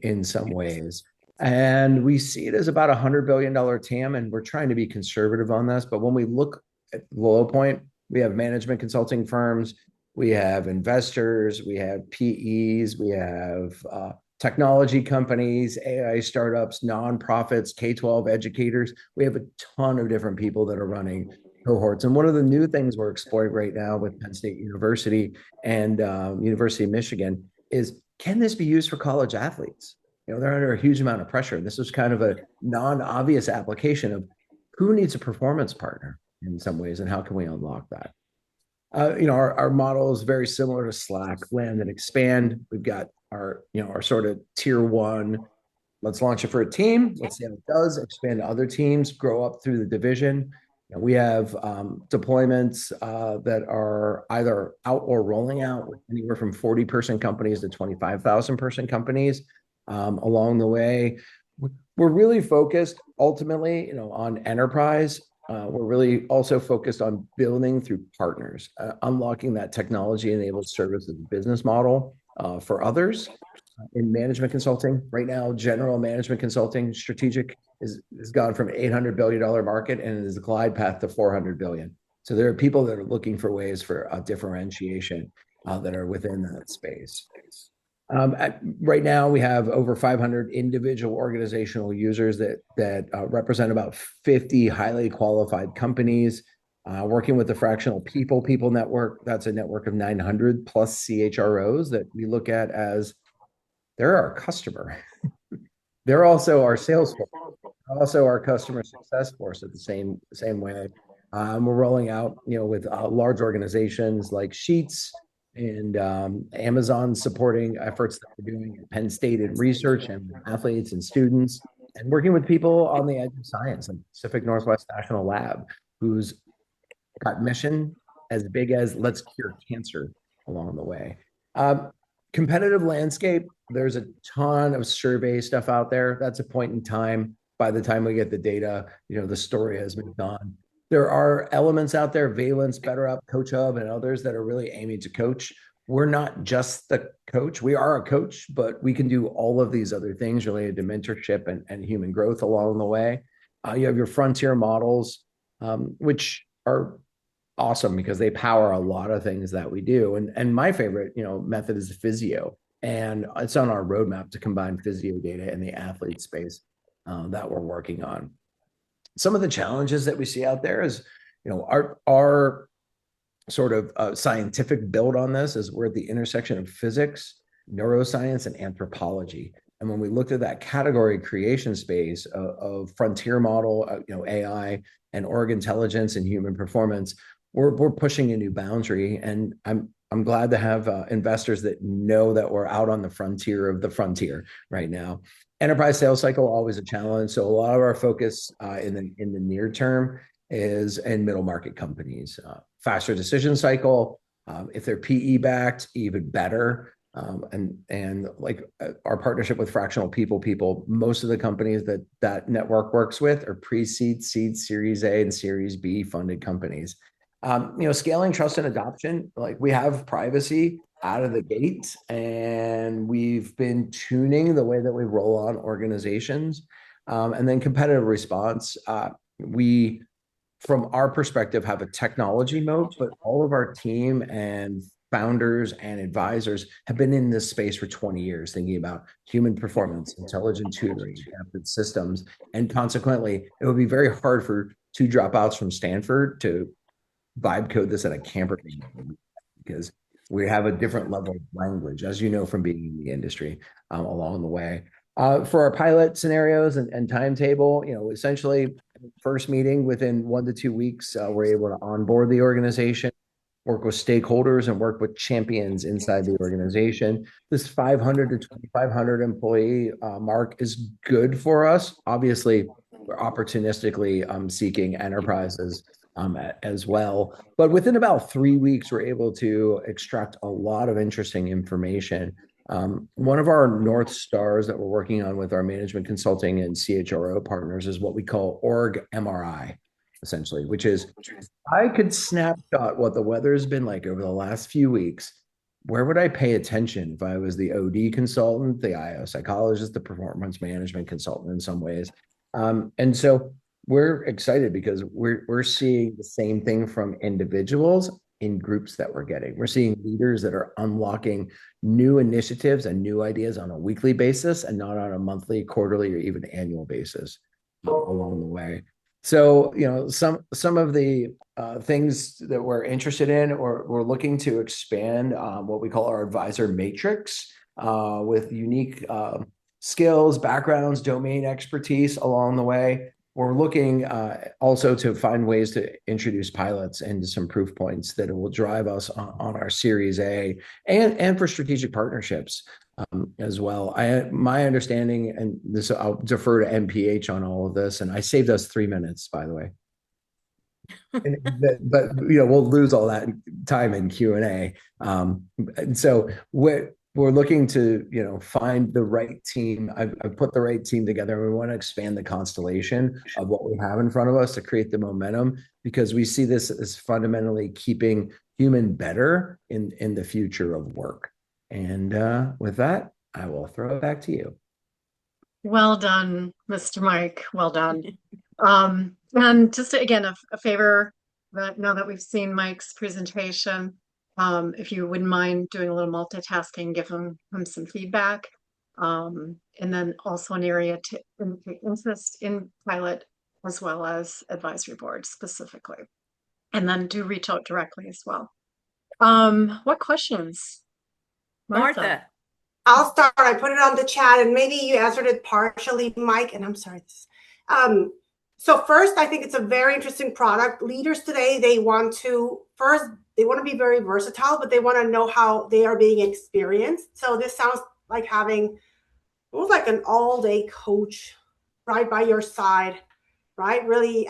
in some ways. And we see it as about $100 billion TAM, and we're trying to be conservative on this. But when we look at the low point, we have management consulting firms, we have investors, we have PEs, we have technology companies, AI startups, nonprofits, K-12 educators. We have a ton of different people that are running cohorts. And one of the new things we're exploring right now with Penn State University and University of Michigan is, can this be used for college athletes? They're under a huge amount of pressure. This is kind of a non-obvious application of who needs a performance partner in some ways, and how can we unlock that? Our model is very similar to Slack: land and expand. We've got our sort of tier one. Let's launch it for a team. Let's see how it does. Expand to other teams. Grow up through the division. We have deployments that are either out or rolling out, with anywhere from 40-person companies to 25,000-person companies. along the way. We're really focused ultimately, on enterprise. We're really also focused on building through partners, unlocking that technology-enabled services business model for others in management consulting. Right now, general management consulting, strategic has gone from $800 billion market and is a glide path to $400 billion. So there are people that are looking for ways for differentiation that are within that space. Right now, we have over 500 individual organizational users that represent about 50 highly qualified companies. Working with the Fractional People Network, that's a network of 900 plus CHROs that we look at as they're our customer. They're also our sales force, also our customer success force at the same way. We're rolling out, with large organizations like Sheets and Amazon supporting efforts that we're doing at Penn State in research and athletes and students, and working with people on the edge of science, like Pacific Northwest National Lab, who's got mission as big as let's cure cancer along the way. Competitive landscape, there's a ton of survey stuff out there. That's a point in time. By the time we get the data, the story has moved on. There are elements out there, Valence, BetterUp, Coach Hub, and others that are really aiming to coach. We're not just the coach. We are a coach, but we can do all of these other things related to mentorship and human growth along the way. You have your frontier models, which are awesome because they power a lot of things that we do. And my favorite, method is physio. And it's on our roadmap to combine physio data in the athlete space that we're working on. Some of the challenges that we see out there is, our sort of scientific build on this is we're at the intersection of physics, neuroscience, and anthropology. And when we looked at that category creation space of frontier model, AI and org intelligence and human performance, we're pushing a new boundary. And I'm glad to have investors that know that we're out on the frontier of the frontier right now. Enterprise sales cycle, always a challenge. So a lot of our focus in the near term is in middle market companies. Faster decision cycle. If they're PE backed, even better. And like our partnership with Fractional People, most of the companies that network works with are pre-seed, seed, Series A, and Series B funded companies. Scaling trust and adoption, like we have privacy out of the gate, and we've been tuning the way that we roll on organizations. And then competitive response, we, from our perspective, have a technology moat, but all of our team and founders and advisors have been in this space for 20 years, thinking about human performance, intelligent tutoring, adaptive systems. And consequently, it would be very hard for two dropouts from Stanford to vibe code this at a camper van because we have a different level of language, as you know, from being in the industry along the way. For our pilot scenarios and timetable, essentially first meeting within 1 to 2 weeks, we're able to onboard the organization, work with stakeholders, and work with champions inside the organization. This 500 to 2,500 employee mark is good for us. Obviously, we're opportunistically seeking enterprises as well. But within about 3 weeks, we're able to extract a lot of interesting information. One of our North Stars that we're working on with our management consulting and CHRO partners is what we call org MRI, essentially, which is I could snapshot what the weather has been like over the last few weeks. Where would I pay attention if I was the OD consultant, the IO psychologist, the performance management consultant in some ways? And so we're excited because we're seeing the same thing from individuals in groups that we're getting. We're seeing leaders that are unlocking new initiatives and new ideas on a weekly basis and not on a monthly, quarterly, or even annual basis along the way. So, some of the things that we're interested in, or we're looking to expand what we call our advisor matrix with unique skills, backgrounds, domain expertise along the way. We're looking also to find ways to introduce pilots into some proof points that will drive us on our Series A and for strategic partnerships as well. My understanding, and this I'll defer to MPH on all of this, and I saved us 3 minutes, by the way. But we'll lose all that time in Q&A. And so we're looking to, find the right team. I've put the right team together. We want to expand the constellation of what we have in front of us to create the momentum, because we see this as fundamentally keeping human better in the future of work. And with that, I will throw it back to you. Well done, Mr. Mike. Well done. And just again, a favor that now that we've seen Mike's presentation, if you wouldn't mind doing a little multitasking, give him some feedback. And then also an area to indicate interest in pilot as well as advisory board specifically. And then do reach out directly as well. What questions? Martha. I'll start. I put it on the chat and maybe you answered it partially, Mike, and I'm sorry. So first, I think it's a very interesting product. Leaders today, they want to be very versatile, but they want to know how they are being experienced. So this sounds like having almost like an all-day coach right by your side, right? Really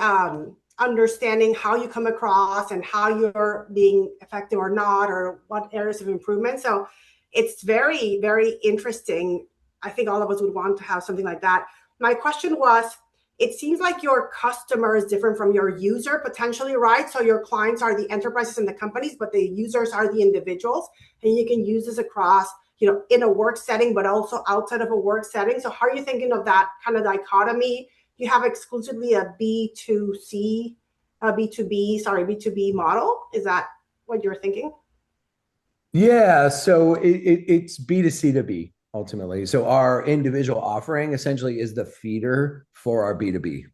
understanding how you come across and how you're being effective or not, or what areas of improvement. So it's very, very interesting. I think all of us would want to have something like that. My question was, it seems like your customer is different from your user potentially, right? So your clients are the enterprises and the companies, but the users are the individuals. And you can use this across, in a work setting, but also outside of a work setting. So how are you thinking of that kind of dichotomy? You have exclusively a B2B model. Is that what you're thinking? Yeah, so it's B2C2B ultimately. So our individual offering essentially is the feeder for our B2B.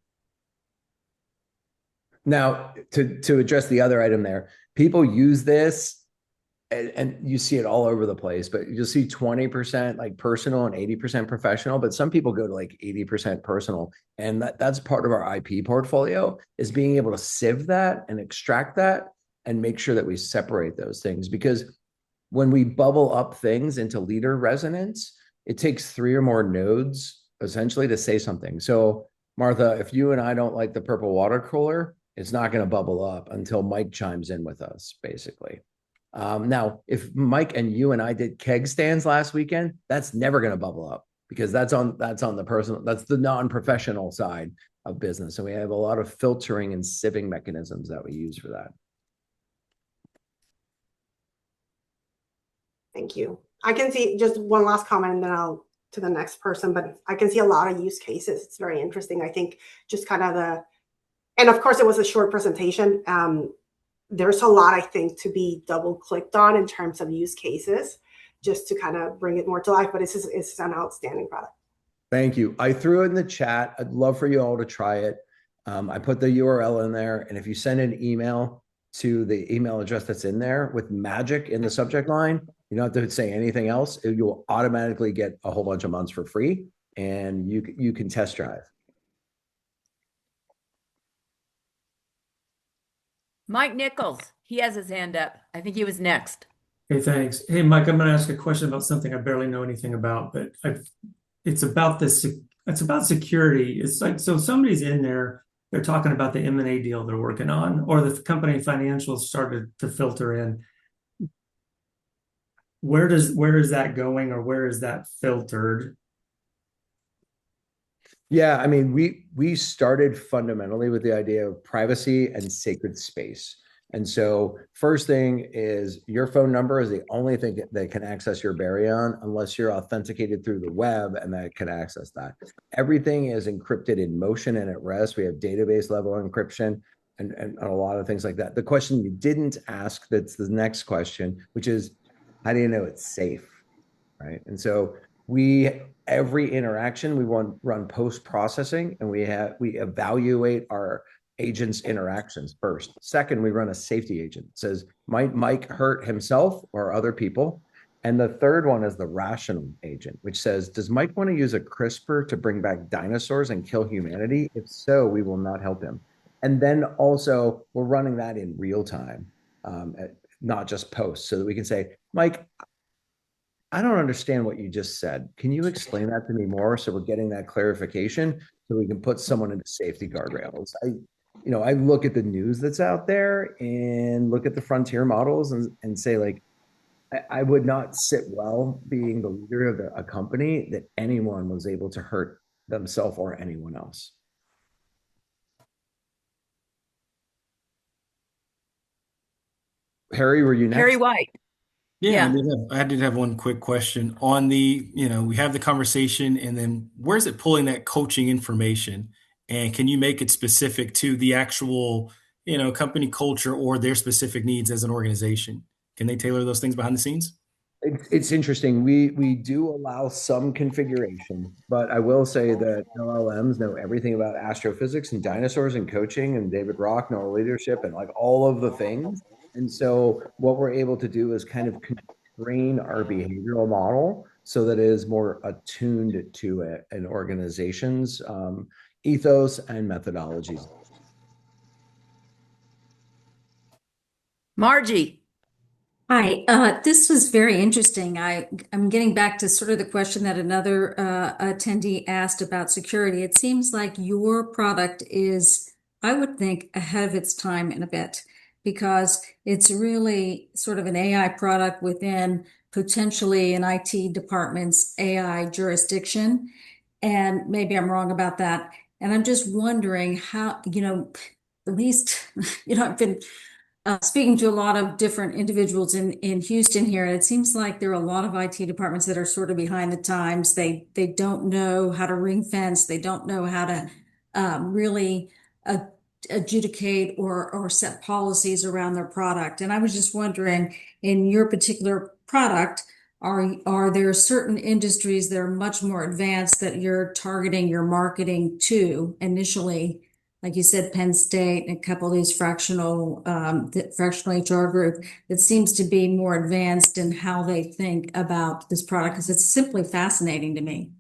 Now, to address the other item there, people use this and you see it all over the place, but you'll see 20% like personal and 80% professional, but some people go to like 80% personal. And that's part of our IP portfolio, is being able to sieve that and extract that and make sure that we separate those things. Because when we bubble up things into leader resonance, it takes 3 or more nodes essentially to say something. So Martha, if you and I don't like the purple water cooler, it's not going to bubble up until Mike chimes in with us, basically. Now, if Mike and you and I did keg stands last weekend, that's never going to bubble up, because that's on the personal, that's the non-professional side of business. And we have a lot of filtering and sieving mechanisms that we use for that. Thank you. I can see just one last comment and then I'll to the next person, but I can see a lot of use cases. It's very interesting. I think just kind of and of course it was a short presentation. There's a lot, I think, to be double clicked on in terms of use cases, just to kind of bring it more to life, but it's an outstanding product. Thank you. I threw it in the chat. I'd love for you all to try it. I put the URL in there, and if you send an email to the email address that's in there with magic in the subject line, you don't have to say anything else. You'll automatically get a whole bunch of months for free, and you can test drive. Mike Nichols, he has his hand up. I think he was next. Hey, thanks. Hey, Mike, I'm going to ask a question about something I barely know anything about, but it's about this. It's about security. It's like, so somebody's in there, they're talking about the M&A deal they're working on, or the company financials started to filter in. Where is that going, or where is that filtered? Yeah, I mean, we started fundamentally with the idea of privacy and sacred space. And so first thing is, your phone number is the only thing that can access your Baryon unless you're authenticated through the web, and that can access that. Everything is encrypted in motion and at rest. We have database level encryption and a lot of things like that. The question you didn't ask, that's the next question, which is, how do you know it's safe, right? And so every interaction we run post-processing, and we evaluate our agents' interactions first. Second, we run a safety agent. It says, might Mike hurt himself or other people? And the third one is the rational agent, which says, does Mike want to use a CRISPR to bring back dinosaurs and kill humanity? If so, we will not help him. And then also, we're running that in real time, not just post, so that we can say, Mike, I don't understand what you just said. Can you explain that to me more, so we're getting that clarification, so we can put someone into safety guardrails? I look at the news that's out there and look at the frontier models and say, like, I would not sit well being the leader of a company that anyone was able to hurt themselves or anyone else. Harry, were you next? Harry White. Yeah, Yeah. I did have one quick question on the, we have the conversation and then where's it pulling that coaching information? And can you make it specific to the actual, company culture or their specific needs as an organization? Can they tailor those things behind the scenes? It's interesting. We do allow some configuration, but I will say that LLMs know everything about astrophysics and dinosaurs and coaching and David Rock, neural leadership, and like all of the things. And so what we're able to do is kind of constrain our behavioral model so that it is more attuned to an organization's ethos and methodologies. Margie. Hi, this was very interesting. I'm getting back to sort of the question that another attendee asked about security. It seems like your product is, I would think, ahead of its time in a bit because it's really sort of an AI product within potentially an IT department's AI jurisdiction. And maybe I'm wrong about that. And I'm just wondering how, at least, I've been speaking to a lot of different individuals in Houston here, and it seems like there are a lot of IT departments that are sort of behind the times. They don't know how to ring fence. They don't know how to really adjudicate or set policies around their product. And I was just wondering, in your particular product, are there certain industries that are much more advanced that you're targeting your marketing to initially? Like you said, Penn State and a couple of these fractional HR group that seems to be more advanced in how they think about this product because it's simply fascinating to me.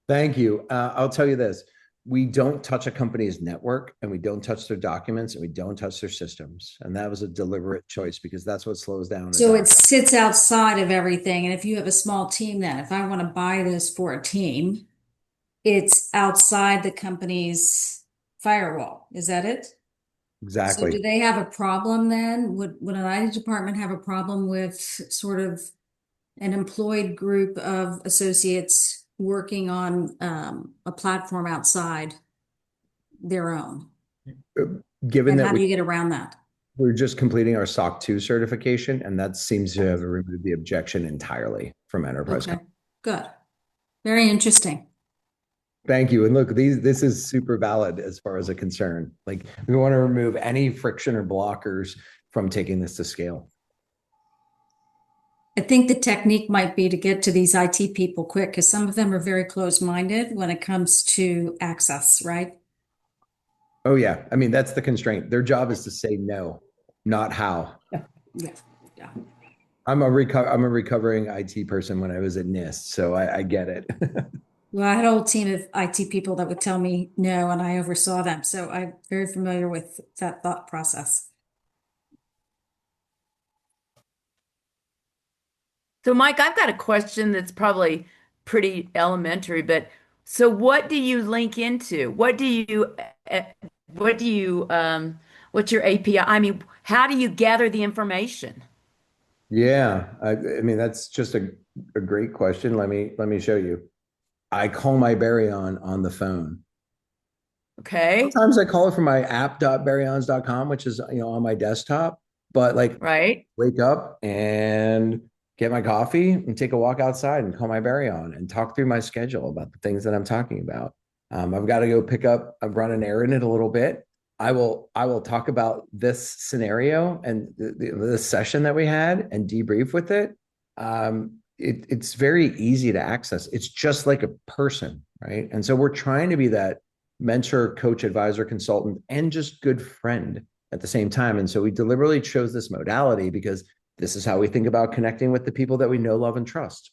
Thank you. I'll tell you this. We don't touch a company's network and we don't touch their documents and we don't touch their systems. And that was a deliberate choice because that's what slows down. So it sits outside of everything. And if you have a small team, then if I want to buy this for a team, it's outside the company's firewall. Is that it? Exactly. So do they have a problem then? Would an IT department have a problem with sort of an employed group of associates working on a platform outside their own? Given And that how do you get around that? we're just completing our SOC 2 certification, and that seems to have removed the objection entirely from enterprise. Okay, good. Very interesting. Thank you. And look, this is super valid as far as a concern. Like we want to remove any friction or blockers from taking this to scale. I think the technique might be to get to these IT people quick because some of them are very closed-minded when it comes to access, right? Oh yeah. I mean, that's the constraint. Their job is to say no, not how. Yeah. Yeah. I'm a recovering IT person when I was at NIST, so I get it. Well, I had a whole team of IT people that would tell me no, and I oversaw them. So I'm very familiar with that thought process. So, Mike, I've got a question that's probably pretty elementary, but so what do you link into? What's your API? I mean, how do you gather the information? Yeah. I mean, that's just a great question. Let me show you. I call my Baryon on the phone. Okay. Sometimes I call it from my app.baryons.com, which is on my desktop. But like right, wake up and get my coffee and take a walk outside and call my Baryon and talk through my schedule about the things that I'm talking about. I've got to go I've run an errand in it a little bit. I will talk about this scenario and the session that we had and debrief with it. It's very easy to access. It's just like a person, right? And so we're trying to be that mentor, coach, advisor, consultant, and just good friend at the same time. And so we deliberately chose this modality because this is how we think about connecting with the people that we know, love, and trust.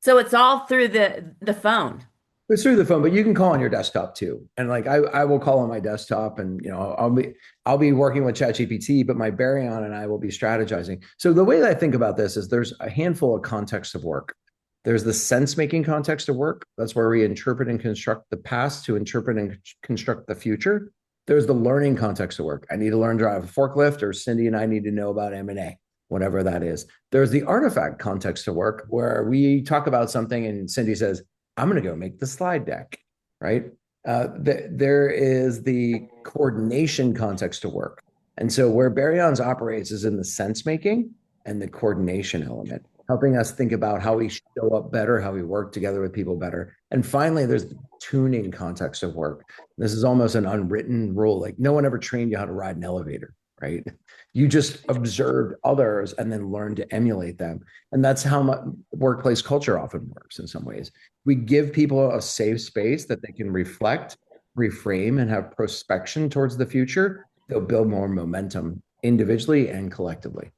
So it's all through the phone. It's through the phone, but you can call on your desktop too. And like I will call on my desktop, and I'll be working with ChatGPT, but my Baryon and I will be strategizing. So the way that I think about this is there's a handful of contexts of work. There's the sense-making context of work. That's where we interpret and construct the past to interpret and construct the future. There's the learning context of work. I need to learn to drive a forklift, or Cindy and I need to know about M&A, whatever that is. There's the artifact context of work where we talk about something and Cindy says, I'm going to go make the slide deck, right? There is the coordination context of work. And so where Baryons operates is in the sense making and the coordination element, helping us think about how we show up better, how we work together with people better. And finally, there's the tuning context of work. This is almost an unwritten rule. Like no one ever trained you how to ride an elevator, right? You just observed others and then learned to emulate them. And that's how workplace culture often works in some ways. We give people a safe space that they can reflect, reframe, and have prospection towards the future. They'll build more momentum individually and collectively.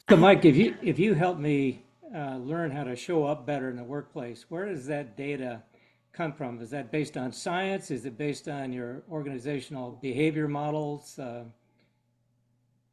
So, Mike, if you help me learn how to show up better in the workplace, where does that data come from? Is that based on science? Is it based on your organizational behavior models?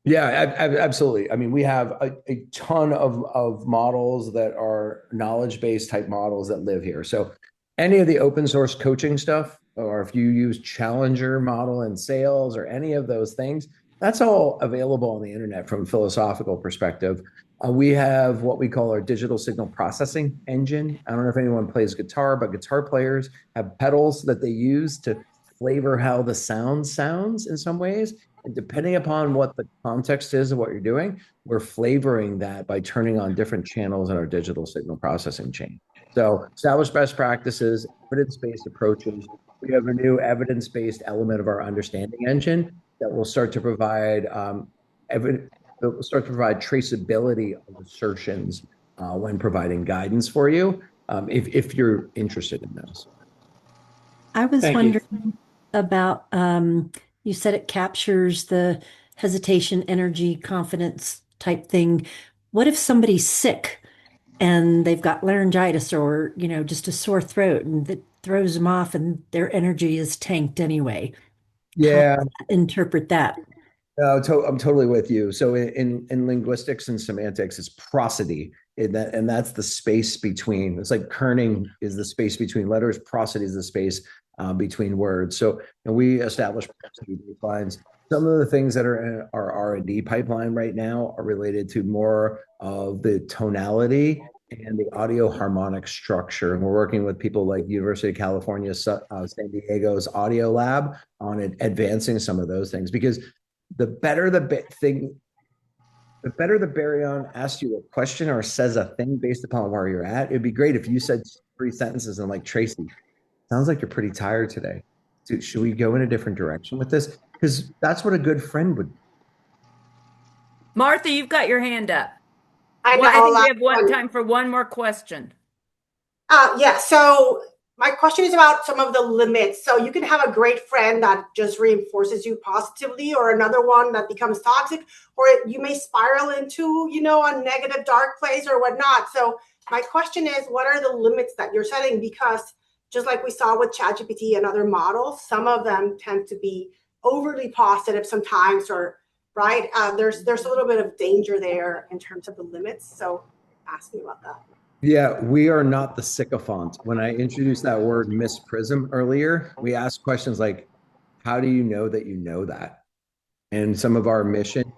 Yeah, absolutely. I mean, we have a ton of models that are knowledge-based type models that live here. So any of the open source coaching stuff, or if you use Challenger model in sales or any of those things, that's all available on the internet from a philosophical perspective. We have what we call our digital signal processing engine. I don't know if anyone plays guitar, but guitar players have pedals that they use to flavor how the sound sounds in some ways. And depending upon what the context is of what you're doing, we're flavoring that by turning on different channels in our digital signal processing chain. So establish best practices, evidence-based approaches. We have a new evidence-based element of our understanding engine that will start to provide traceability of assertions when providing guidance for you, if you're interested in those. I was Thank you. wondering about, you said it captures the hesitation, energy, confidence type thing. What if somebody's sick and they've got laryngitis or, just a sore throat and that throws them off and their energy is tanked anyway? Yeah. Interpret that. No, I'm totally with you. So in linguistics and semantics, it's prosody, and that's the space between. It's like kerning is the space between letters. Prosody is the space between words. So we establish prosody baselines. Some of the things that are in our R&D pipeline right now are related to more of the tonality and the audio harmonic structure. And we're working with people like University of California, San Diego's audio lab on advancing some of those things, because the better the baryon asks you a question or says a thing based upon where you're at. It'd be great if you said 3 sentences and like, Tracy, sounds like you're pretty tired today. Should we go in a different direction with this? Because that's what a good friend would do. Martha, you've got your hand up. I Well, know. I think we have time for one more question. Yeah. So my question is about some of the limits. So you can have a great friend that just reinforces you positively, or another one that becomes toxic, or you may spiral into, a negative dark place or whatnot. So my question is, what are the limits that you're setting? Because just like we saw with ChatGPT and other models, some of them tend to be overly positive sometimes, or right. There's a little bit of danger there in terms of the limits. So ask me about that. Yeah, we are not the sycophant. When I introduced that word Miss Prism earlier, we asked questions like, how do you know that you know that? And some of our mission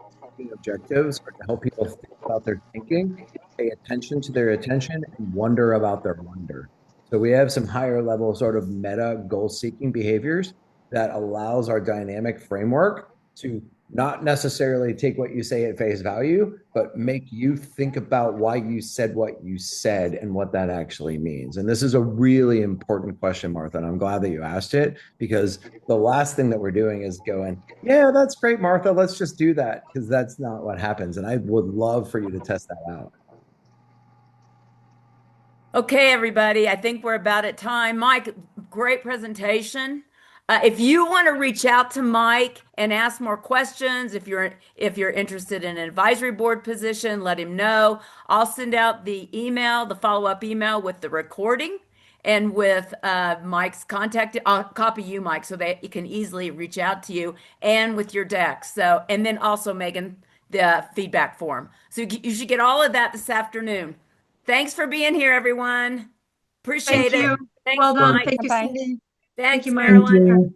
objectives are to help people think about their thinking, pay attention to their attention, and wonder about their wonder. So we have some higher level sort of meta goal-seeking behaviors that allows our dynamic framework to not necessarily take what you say at face value, but make you think about why you said what you said and what that actually means. And this is a really important question, Martha, and I'm glad that you asked it, because the last thing that we're doing is going, yeah, that's great, Martha, let's just do that, because that's not what happens. And I would love for you to test that out. Okay, everybody, I think we're about at time. Mike, great presentation. If you want to reach out to Mike and ask more questions, if you're interested in an advisory board position, let him know. I'll send out the follow-up email with the recording and with Mike's contact. I'll copy you, Mike, so that he can easily reach out to you, and with your deck. So, and then also Megan, the feedback form. So you should get all of that this afternoon. Thanks for being here, everyone. Appreciate it. Thank you. Thanks, Well done. Mike. Thank you, Bye-bye. Cindy. Thanks, you, Mike. Marilyn.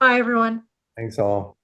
Bye, everyone. Thanks all.